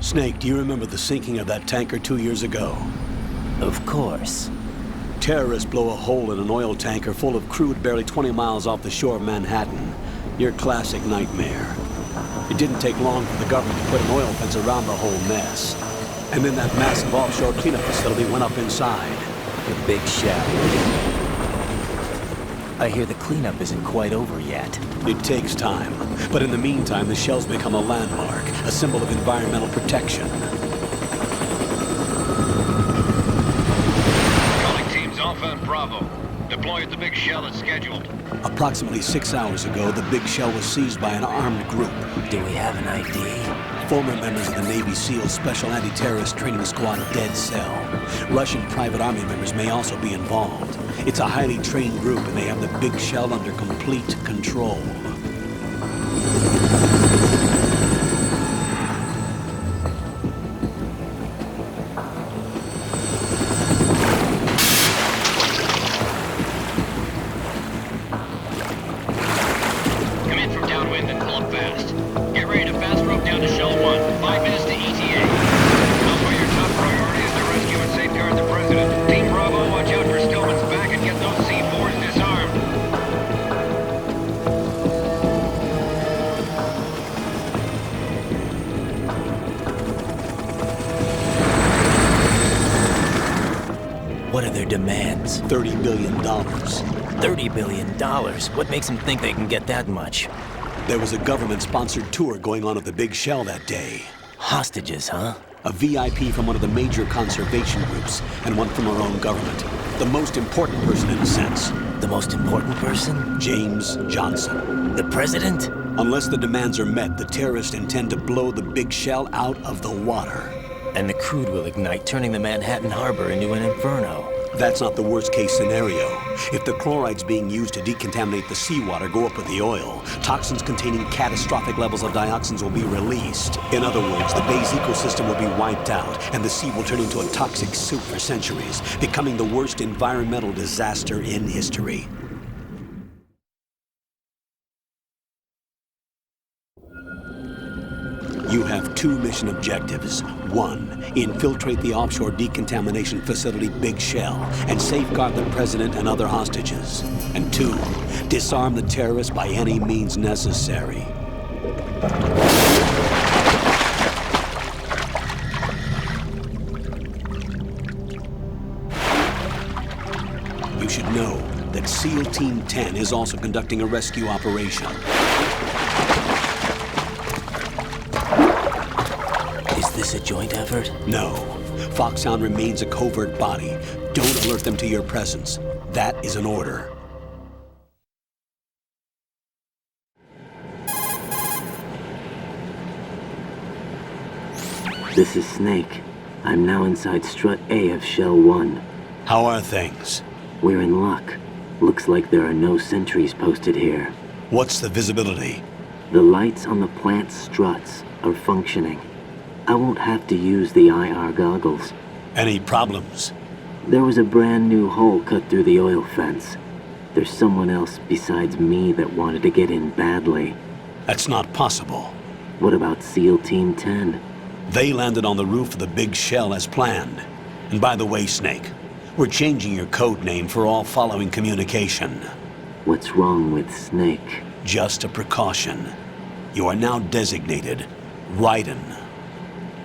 Snake, do you remember the sinking of that tanker 2 years ago? Of course. Terrorists blow a hole in an oil tanker full of crude barely 20 miles off the shore of Manhattan. Your classic nightmare. It didn't take long for the government to put an oil fence around the whole mess. And then that massive offshore cleanup facility went up inside. The Big Shell. I hear the cleanup isn't quite over yet. It takes time. But in the meantime, the shell's become a landmark, a symbol of environmental protection. Calling teams Alpha and Bravo. Deploy at the Big Shell as scheduled. Approximately 6 hours ago, the Big Shell was seized by an armed group. Do we have an ID? Former members of the Navy SEALs Special Anti-Terrorist Training Squad Dead Cell. Russian private army members may also be involved. It's a highly trained group, and they have the Big Shell under complete control. Come in from downwind and pull up fast. Get ready to fast rope down to Shell 1. 5 minutes to ETA. Alpha, your top priority is to rescue and safeguard the President. Team Bravo, watch out for Stillman's back and get those C4s disarmed. What are their demands? $30 billion. $30 billion? What makes them think they can get that much? There was a government-sponsored tour going on at the Big Shell that day. Hostages, huh? A VIP from one of the major conservation groups, and one from our own government. The most important person in a sense. The most important person? James Johnson. The President? Unless the demands are met, the terrorists intend to blow the Big Shell out of the water. And the crude will ignite, turning the Manhattan Harbor into an inferno. That's not the worst-case scenario. If the chlorides being used to decontaminate the seawater go up with the oil, toxins containing catastrophic levels of dioxins will be released. In other words, the bay's ecosystem will be wiped out, and the sea will turn into a toxic soup for centuries, becoming the worst environmental disaster in history. You have 2 mission objectives. 1, infiltrate the offshore decontamination facility Big Shell and safeguard the President and other hostages. And 2, disarm the terrorists by any means necessary. You should know that SEAL Team 10 is also conducting a rescue operation. Is this a joint effort? No. Foxhound remains a covert body. Don't alert them to your presence. That is an order. This is Snake. I'm now inside Strut A of Shell 1. How are things? We're in luck. Looks like there are no sentries posted here. What's the visibility? The lights on the plant's struts are functioning. I won't have to use the IR goggles. Any problems? There was a brand new hole cut through the oil fence. There's someone else besides me that wanted to get in badly. That's not possible. What about SEAL Team 10? They landed on the roof of the Big Shell as planned. And by the way, Snake, we're changing your code name for all following communication. What's wrong with Snake? Just a precaution. You are now designated Raiden.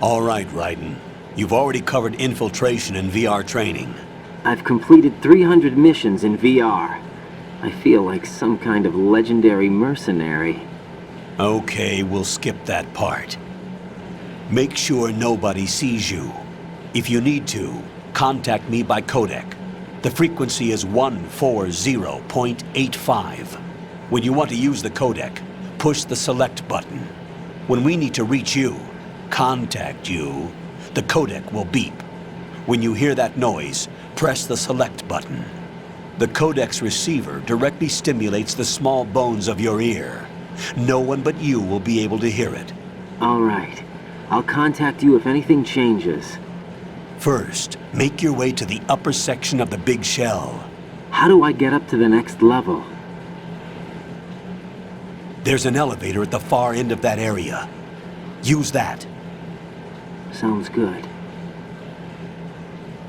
All right, Raiden. You've already covered infiltration and VR training. I've completed 300 missions in VR. I feel like some kind of legendary mercenary. Okay, we'll skip that part. Make sure nobody sees you. If you need to, contact me by codec. The frequency is 140.85. When you want to use the codec, push the select button. When we need to reach you, contact you, the codec will beep. When you hear that noise, press the select button. The codec's receiver directly stimulates the small bones of your ear. No one but you will be able to hear it. All right. I'll contact you if anything changes. First, make your way to the upper section of the Big Shell. How do I get up to the next level? There's an elevator at the far end of that area. Use that. Sounds good.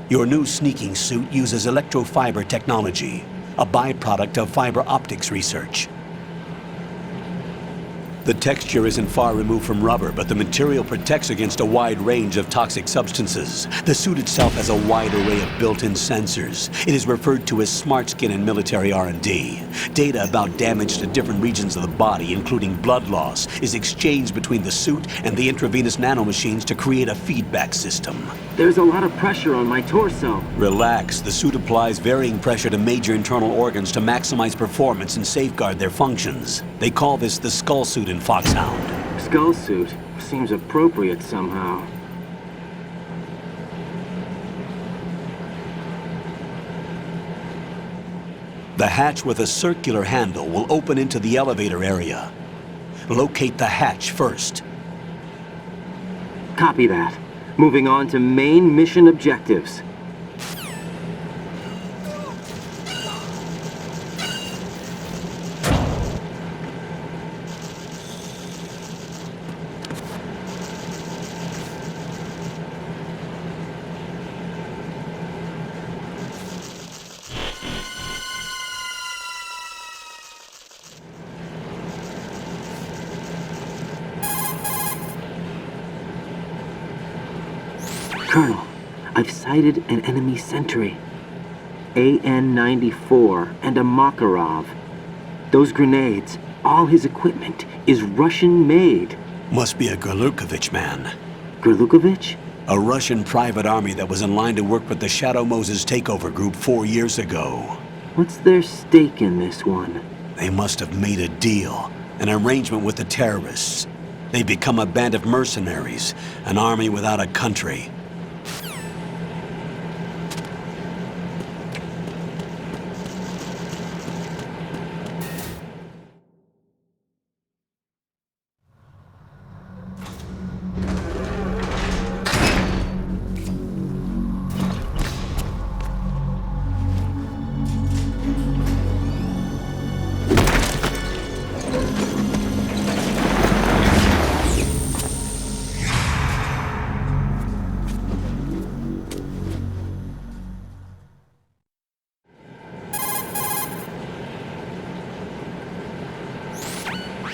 Your new sneaking suit uses electrofiber technology, a byproduct of fiber optics research. The texture isn't far removed from rubber, but the material protects against a wide range of toxic substances. The suit itself has a wide array of built-in sensors. It is referred to as smart skin in military R&D. Data about damage to different regions of the body, including blood loss, is exchanged between the suit and the intravenous nanomachines to create a feedback system. There's a lot of pressure on my torso. Relax. The suit applies varying pressure to major internal organs to maximize performance and safeguard their functions. They call this the skull suit in Foxhound. Skull suit seems appropriate somehow. The hatch with a circular handle will open into the elevator area. Locate the hatch first. Copy that. Moving on to main mission objectives. Colonel, I've sighted an enemy sentry. AN-94 and a Makarov. Those grenades, all his equipment, is Russian-made. Must be a Gorlukovich man. Gorlukovich? A Russian private army that was in line to work with the Shadow Moses takeover group 4 years ago. What's their stake in this one? They must have made a deal, an arrangement with the terrorists. They become a band of mercenaries, an army without a country.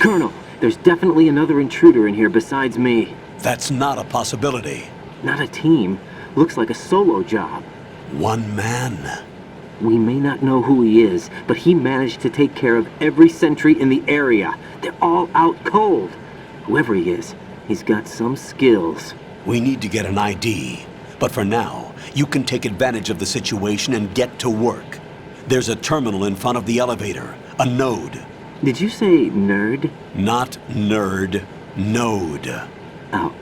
Colonel, there's definitely another intruder in here besides me. That's not a possibility. Not a team. Looks like a solo job. One man. We may not know who he is, but he managed to take care of every sentry in the area. They're all out cold. Whoever he is, he's got some skills. We need to get an ID. But for now, you can take advantage of the situation and get to work. There's a terminal in front of the elevator, a node. Did you say nerd? Not nerd, node. Oh,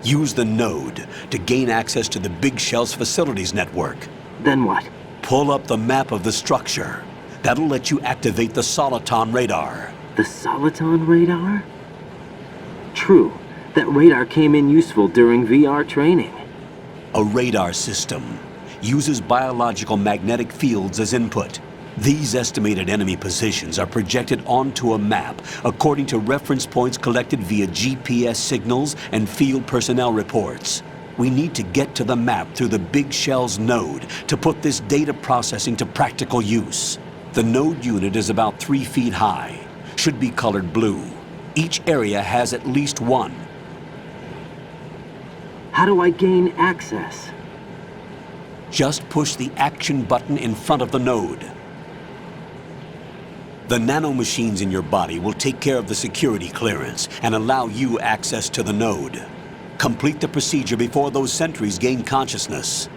Use the node to gain access to the Big Shell's facilities network. then what? Pull up the map of the structure. That'll let you activate the Soliton radar. The Soliton radar? True. That radar came in useful during VR training. A radar system uses biological magnetic fields as input. These estimated enemy positions are projected onto a map according to reference points collected via GPS signals and field personnel reports. We need to get to the map through the Big Shell's node to put this data processing to practical use. The node unit is about 3 feet high, should be colored blue. Each area has at least one. How do I gain access? Just push the action button in front of the node. The nanomachines in your body will take care of the security clearance and allow you access to the node. Complete the procedure before those sentries gain consciousness.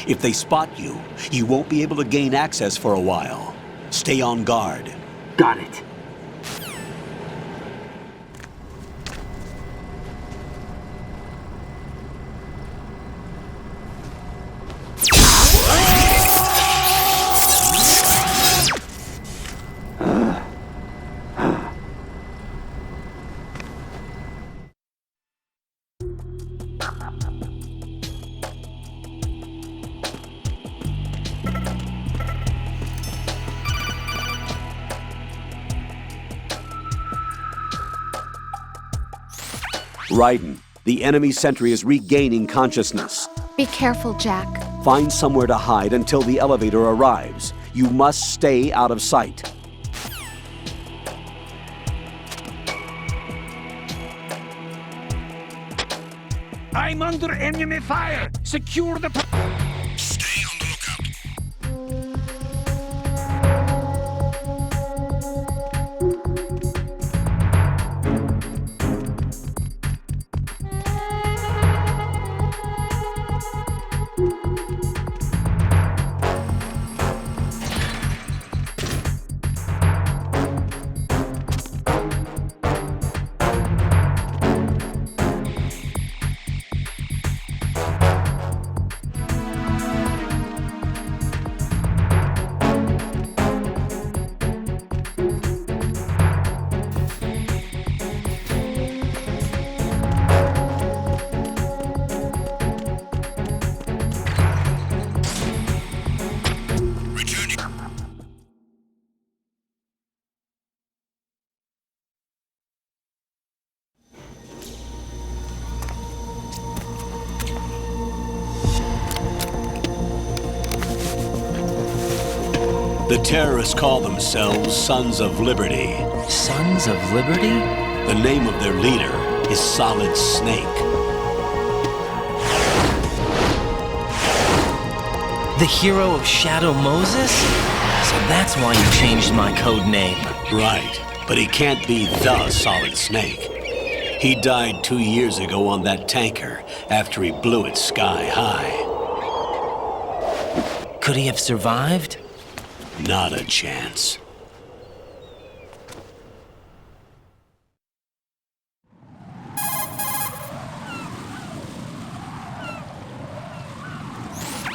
If they spot you, you won't be able to gain access for a while. Stay on guard. Got it. Raiden, The enemy sentry is regaining consciousness. Be careful, Jack. Find somewhere to hide until the elevator arrives. You must stay out of sight. I'm under enemy fire! Secure the... Stay on the lookout. The terrorists call themselves Sons of Liberty. Sons of Liberty? The name of their leader is Solid Snake. The hero of Shadow Moses? So that's why you changed my code name. Right, but he can't be the Solid Snake. He died 2 years ago on that tanker after he blew it sky high. Could he have survived? Not a chance.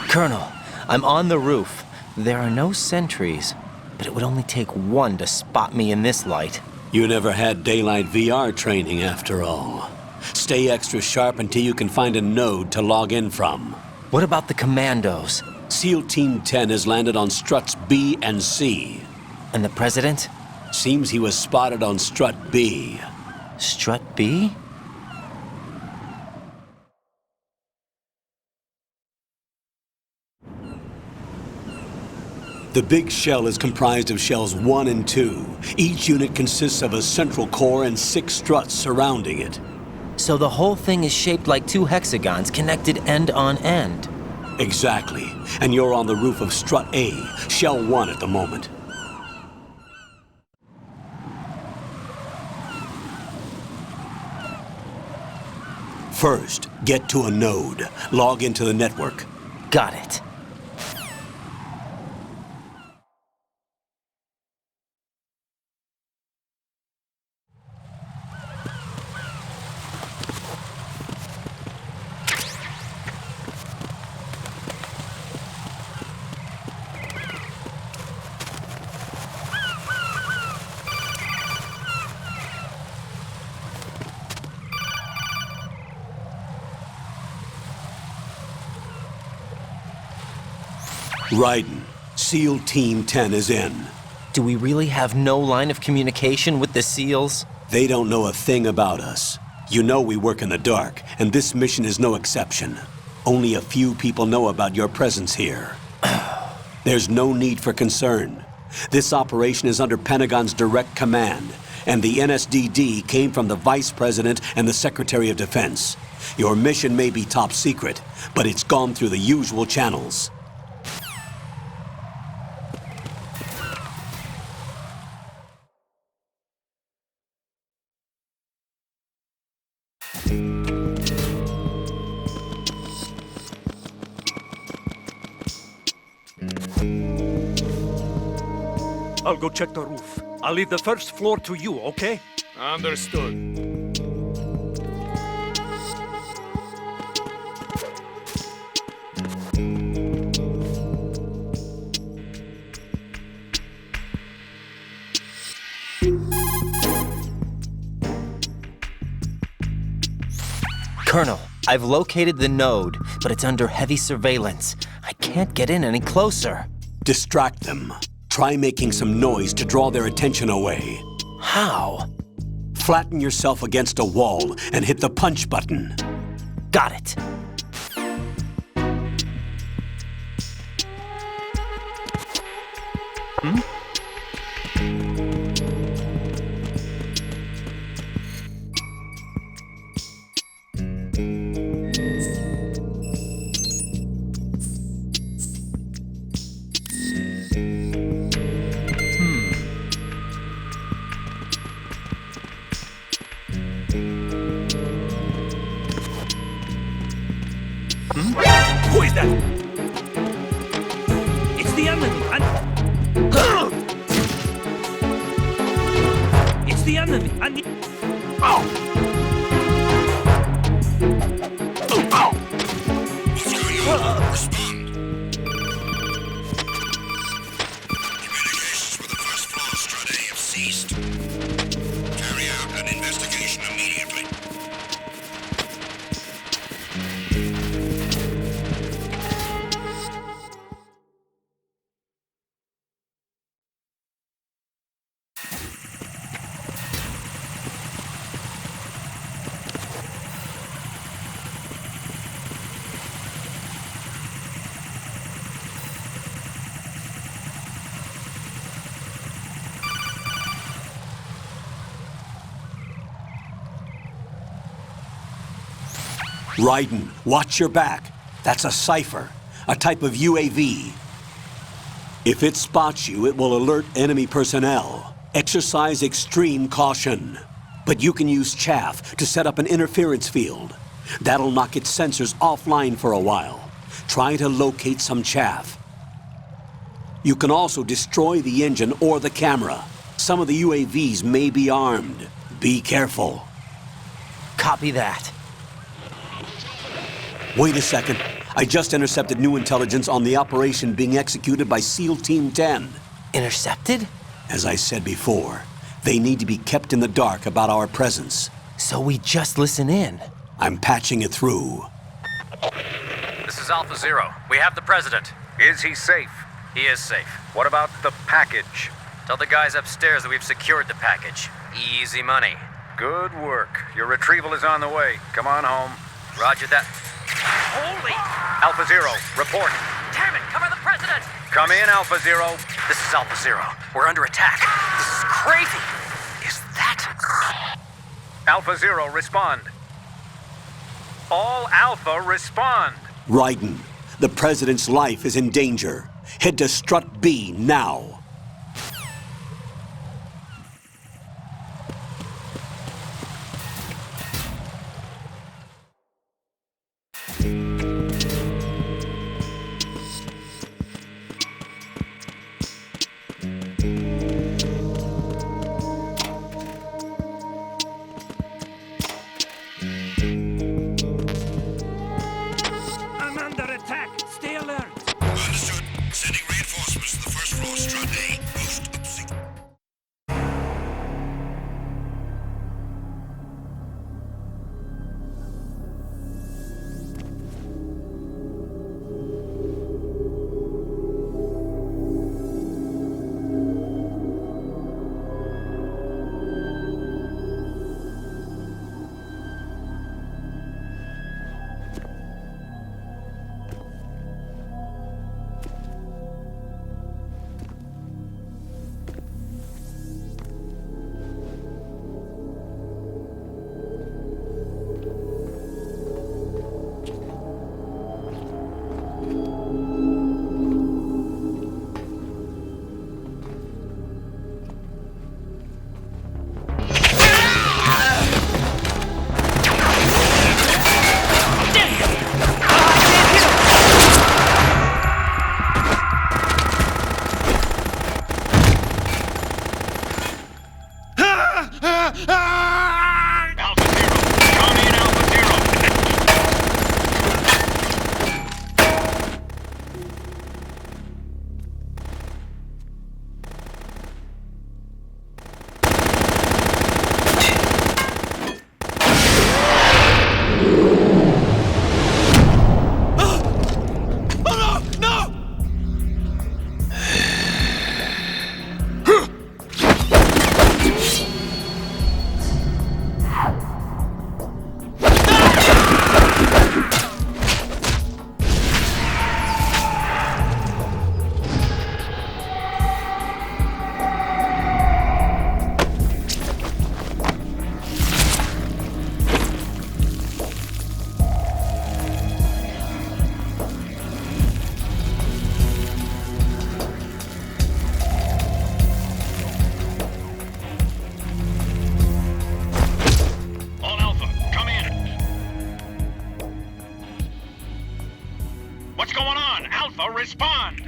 Colonel, I'm on the roof. There are no sentries, but it would only take one to spot me in this light. You never had daylight VR training after all. Stay extra sharp until you can find a node to log in from. What about the commandos? SEAL Team 10 has landed on struts B and C. And the president? Seems he was spotted on strut B. Strut B? The big shell is comprised of shells 1 and 2. Each unit consists of a central core and 6 struts surrounding it. So the whole thing is shaped like 2 hexagons connected end on end. Exactly. And you're on the roof of strut A, shell 1 at the moment. First, get to a node. Log into the network. Got it. Raiden, SEAL Team 10 is in. Do we really have no line of communication with the SEALs? They don't know a thing about us. You know we work in the dark, and this mission is no exception. Only a few people know about your presence here. There's no need for concern. This operation is under Pentagon's direct command, and the NSDD came from the Vice President and the Secretary of Defense. Your mission may be top secret, but it's gone through the usual channels. I'll go check the roof. I'll leave the first floor to you, okay? Understood. Colonel, I've located the node, but it's under heavy surveillance. I can't get in any closer. Distract them. Try making some noise to draw their attention away. How? Flatten yourself against a wall and hit the punch button. Got it. Who is that? It's the enemy. It's the enemy. What's going on? Respond. Communications with the first floor Strade have ceased. Carry out an investigation immediately. Raiden, watch your back. That's a cipher, a type of UAV. If it spots you, it will alert enemy personnel. Exercise extreme caution. But you can use chaff to set up an interference field. That'll knock its sensors offline for a while. Try to locate some chaff. You can also destroy the engine or the camera. Some of the UAVs may be armed. Be careful. Copy that. Wait a second. I just intercepted new intelligence on the operation being executed by SEAL Team 10. Intercepted? As I said before, they need to be kept in the dark about our presence. So we just listen in. I'm patching it through. This is Alpha Zero. We have the president. Is he safe? He is safe. What about the package? Tell the guys upstairs that we've secured the package. Easy money. Good work. Your retrieval is on the way. Come on home. Roger that. Holy! Alpha Zero, report. Damn it! Cover the president! Come in, Alpha Zero. This is Alpha Zero. We're under attack. This is crazy. Is that... Alpha Zero, respond. All Alpha, respond. Raiden, the president's life is in danger. Head to Strut B now. I'm under attack. Stay alert. Understood. Sending reinforcements to the first floor Strade. What's going on? Alpha, respond!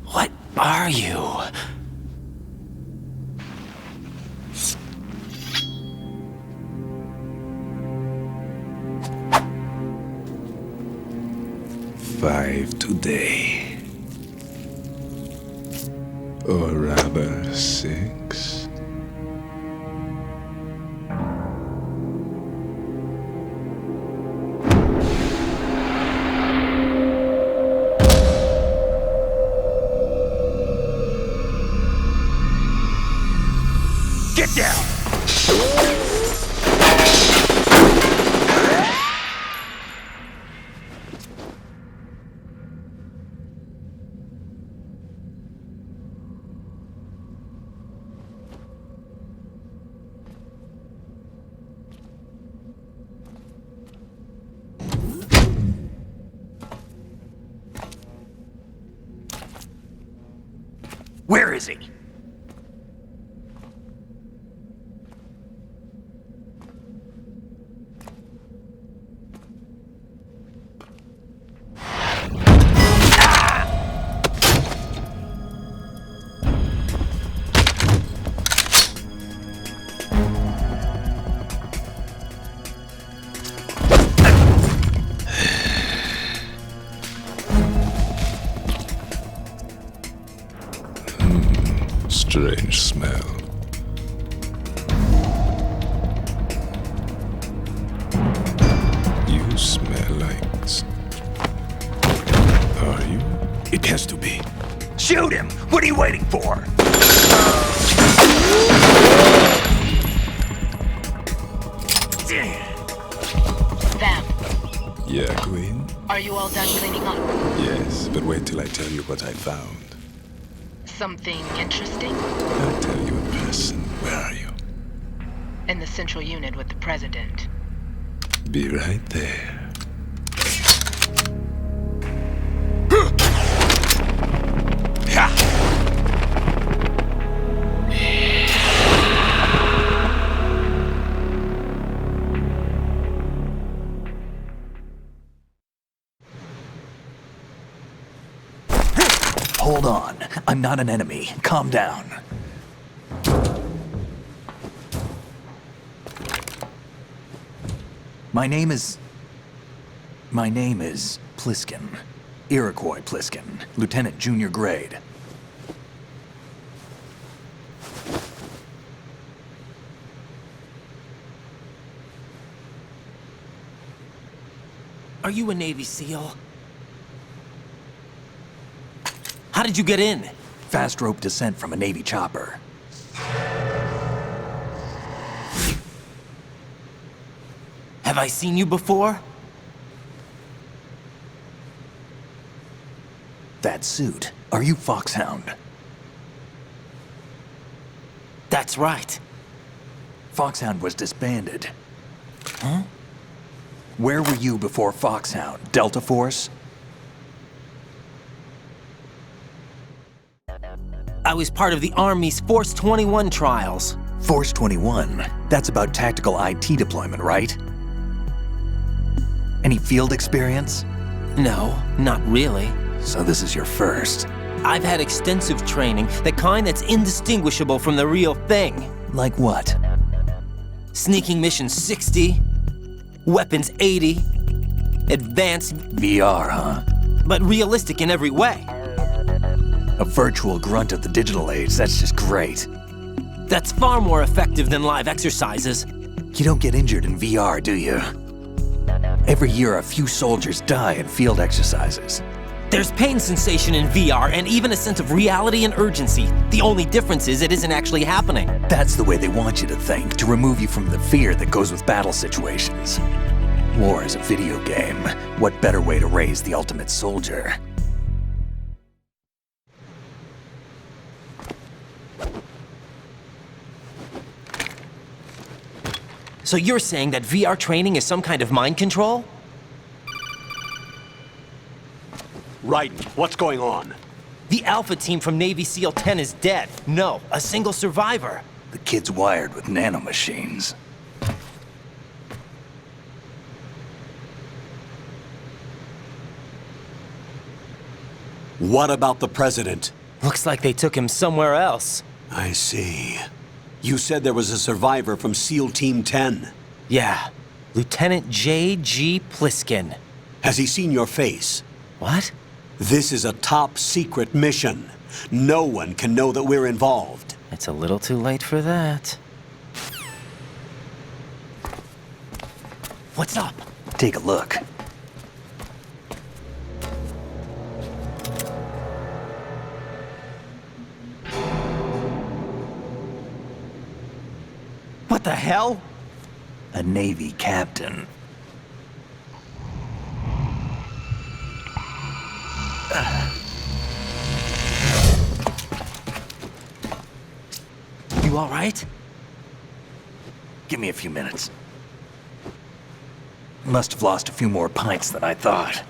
What are you? Five today. Or rather, 6. Get down! Where is he? Strange smell. You smell like... Are you? It has to be. Shoot him! What are you waiting for? Vam, Yeah, Queen? are you all done cleaning up? Yes, but wait till I tell you what I found. Something interesting? I'll tell you in person. Where are you? In the central unit with the president. Be right there. Hold on. I'm not an enemy. Calm down. My name is Pliskin. Iroquois Pliskin. Lieutenant Junior Grade. Are you a Navy SEAL? How did you get in? Fast rope descent from a Navy chopper. Have I seen you before? That suit. Are you Foxhound? That's right. Foxhound was disbanded. Huh? Where were you before Foxhound? Delta Force? I was part of the Army's Force 21 trials. Force 21? That's about tactical IT deployment, right? Any field experience? No, not really. So this is your first. I've had extensive training, the kind that's indistinguishable from the real thing. Like what? Sneaking Mission 60, Weapons 80, Advanced... VR, huh? but realistic in every way. A virtual grunt of the digital age, that's just great. That's far more effective than live exercises. You don't get injured in VR, do you? Every year, a few soldiers die in field exercises. There's pain sensation in VR and even a sense of reality and urgency. The only difference is it isn't actually happening. That's the way they want you to think, to remove you from the fear that goes with battle situations. War is a video game. What better way to raise the ultimate soldier? So you're saying that VR training is some kind of mind control? Right. What's going on? The Alpha team from Navy SEAL 10 is dead. No, a single survivor. The kid's wired with nanomachines. What about the president? Looks like they took him somewhere else. I see. You said there was a survivor from SEAL Team 10. Yeah, Lieutenant J.G. Pliskin. Has he seen your face? What? This is a top secret mission. No one can know that we're involved. It's a little too late for that. What's up? Take a look. What the hell? A Navy captain. You all right? Give me a few minutes. Must have lost a few more pints than I thought.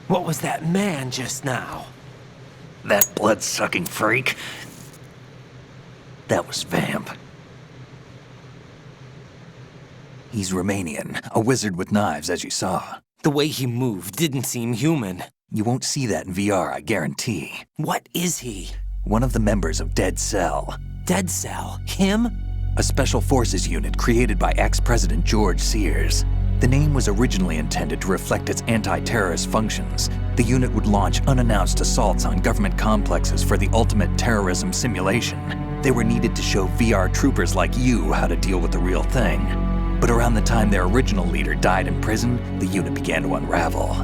What was that man just now? That blood-sucking freak? That was Vamp. He's Romanian, a wizard with knives, as you saw. The way he moved didn't seem human. You won't see that in VR, I guarantee. What is he? One of the members of Dead Cell. Dead Cell? Him? A special forces unit created by ex-President George Sears. The name was originally intended to reflect its anti-terrorist functions. The unit would launch unannounced assaults on government complexes for the ultimate terrorism simulation. They were needed to show VR troopers like you how to deal with the real thing. But around the time their original leader died in prison, the unit began to unravel.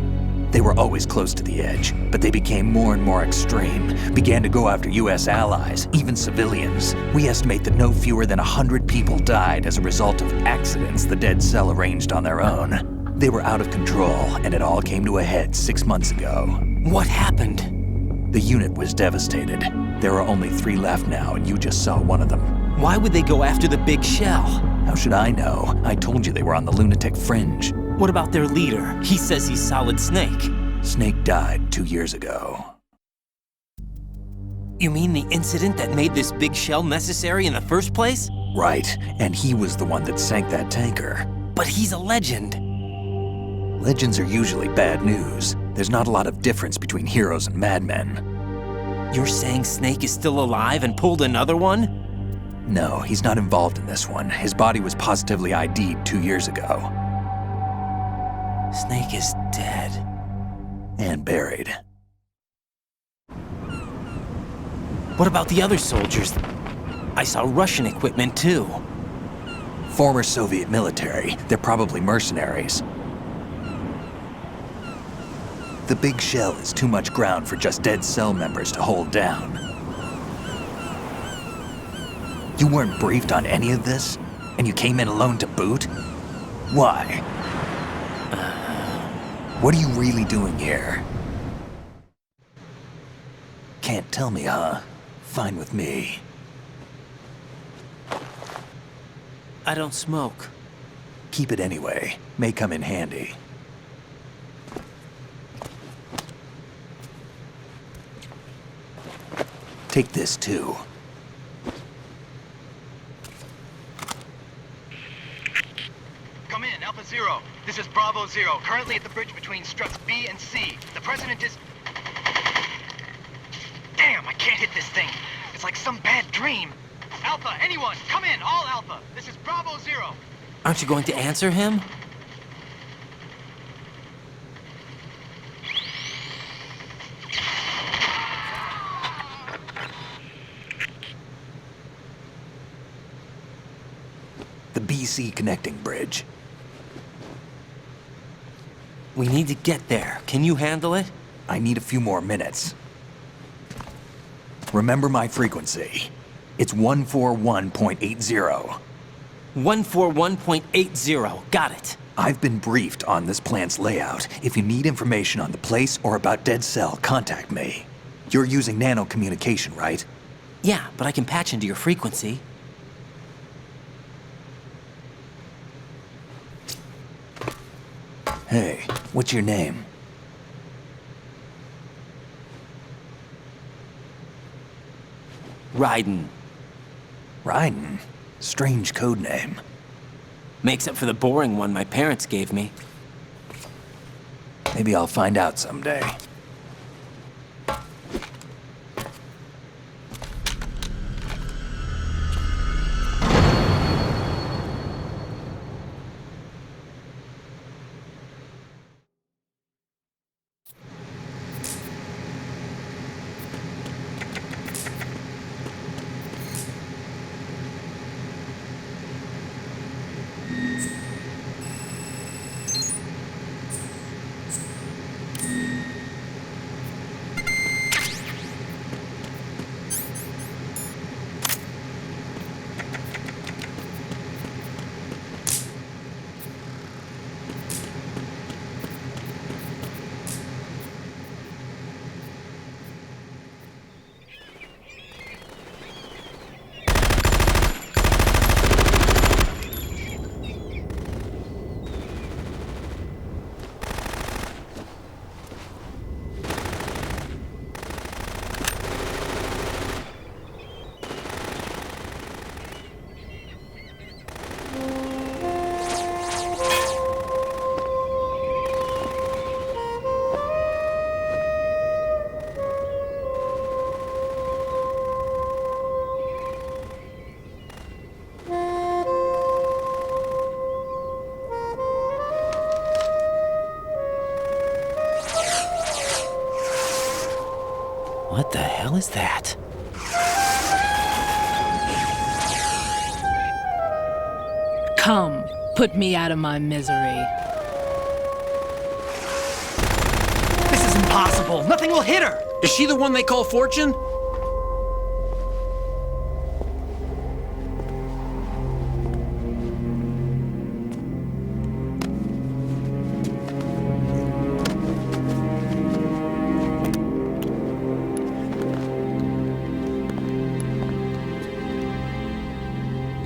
They were always close to the edge, but they became more and more extreme, began to go after US allies, even civilians. We estimate that no fewer than 100 people died as a result of accidents the Dead Cell arranged on their own. They were out of control, and it all came to a head 6 months ago. What happened? The unit was devastated. There are only 3 left now, and you just saw one of them. Why would they go after the big shell? How should I know? I told you they were on the lunatic fringe. What about their leader? He says he's Solid Snake. Snake died 2 years ago. You mean the incident that made this big shell necessary in the first place? Right, and he was the one that sank that tanker. But he's a legend. Legends are usually bad news. There's not a lot of difference between heroes and madmen. You're saying Snake is still alive and pulled another one? No, he's not involved in this one. His body was positively ID'd 2 years ago. Snake is dead. And buried. What about the other soldiers? I saw Russian equipment too. Former Soviet military. They're probably mercenaries. The big shell is too much ground for just Dead Cell members to hold down. You weren't briefed on any of this? And you came in alone to boot? Why? What are you really doing here? Can't tell me, huh? Fine with me. I don't smoke. Keep it anyway. May come in handy. Take this too. Come in, Alpha Zero. This is Bravo Zero, currently at the bridge between struts B and C. The president is... Damn, I can't hit this thing. It's like some bad dream. Alpha, anyone, come in, all Alpha. This is Bravo Zero. Aren't you going to answer him? PC connecting bridge. We need to get there. Can you handle it? I need a few more minutes. Remember my frequency. It's 141.80. 141.80. Got it. I've been briefed on this plant's layout. If you need information on the place or about Dead Cell, contact me. You're using nano communication, right? Yeah, but I can patch into your frequency. Hey, what's your name? Raiden. Raiden? Strange code name. Makes up for the boring one my parents gave me. Maybe I'll find out someday. What the hell is that? Come, put me out of my misery. This is impossible. Nothing will hit her. Is she the one they call Fortune?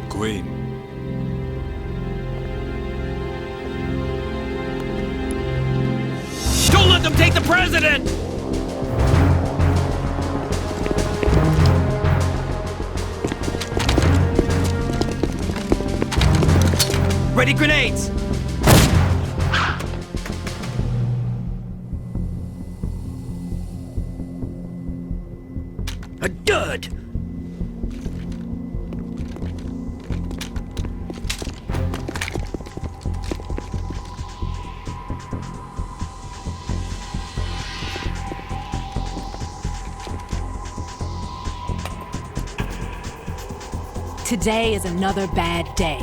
Queen. Don't let them take the president! Ready grenades! A dud! Today is another bad day.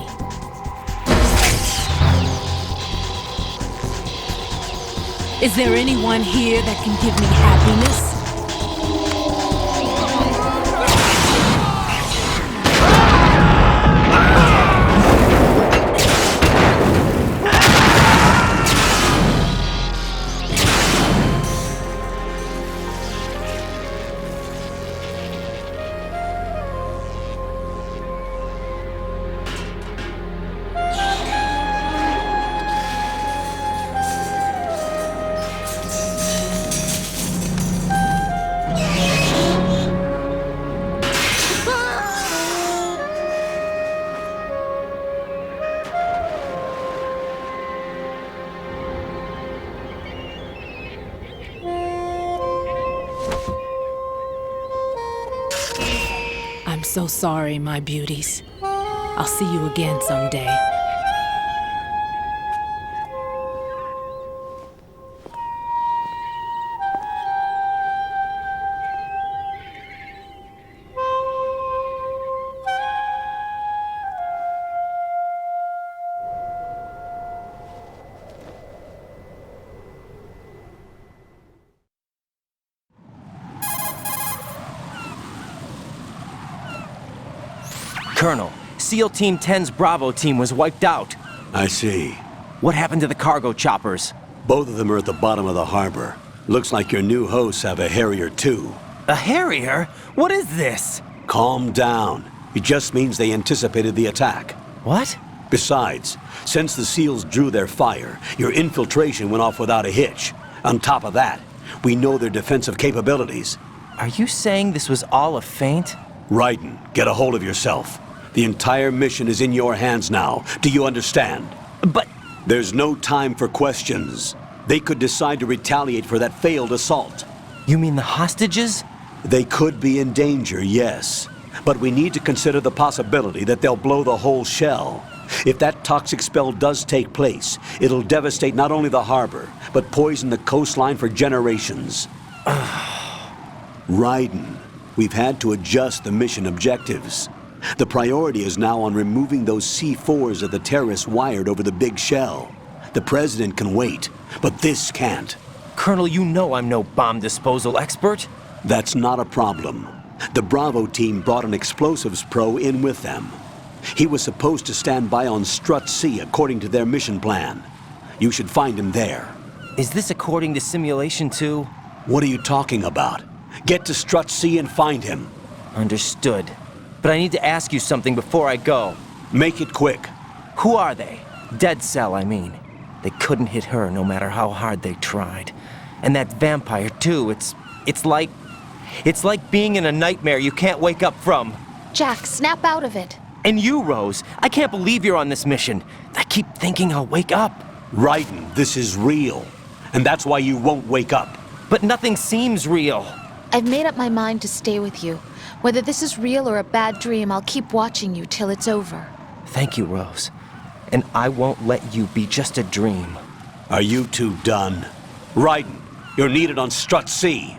Is there anyone here that can give me happiness? I'm so sorry, my beauties. I'll see you again someday. Colonel, SEAL Team 10's Bravo team was wiped out. I see. What happened to the cargo choppers? Both of them are at the bottom of the harbor. Looks like your new hosts have a Harrier too. A Harrier? What is this? Calm down. It just means they anticipated the attack. What? Besides, since the SEALs drew their fire, your infiltration went off without a hitch. On top of that, we know their defensive capabilities. Are you saying this was all a feint? Raiden, get a hold of yourself. The entire mission is in your hands now. Do you understand? But... There's no time for questions. They could decide to retaliate for that failed assault. You mean the hostages? They could be in danger, yes. But we need to consider the possibility that they'll blow the whole shell. If that toxic spell does take place, it'll devastate not only the harbor, but poison the coastline for generations. Raiden, we've had to adjust the mission objectives. The priority is now on removing those C4s that the terrorists wired over the big shell. The President can wait, but this can't. Colonel, you know I'm no bomb disposal expert. That's not a problem. The Bravo team brought an explosives pro in with them. He was supposed to stand by on Strut C according to their mission plan. You should find him there. Is this according to Simulation 2? What are you talking about? Get to Strut C and find him. Understood. But I need to ask you something before I go. Make it quick. Who are they? Dead Cell, I mean. They couldn't hit her no matter how hard they tried. And that vampire, too, it's like being in a nightmare you can't wake up from. Jack, snap out of it. And you, Rose, I can't believe you're on this mission. I keep thinking I'll wake up. Raiden, this is real. And that's why you won't wake up. But nothing seems real. I've made up my mind to stay with you. Whether this is real or a bad dream, I'll keep watching you till it's over. Thank you, Rose. And I won't let you be just a dream. Are you two done? Raiden, you're needed on Strut C.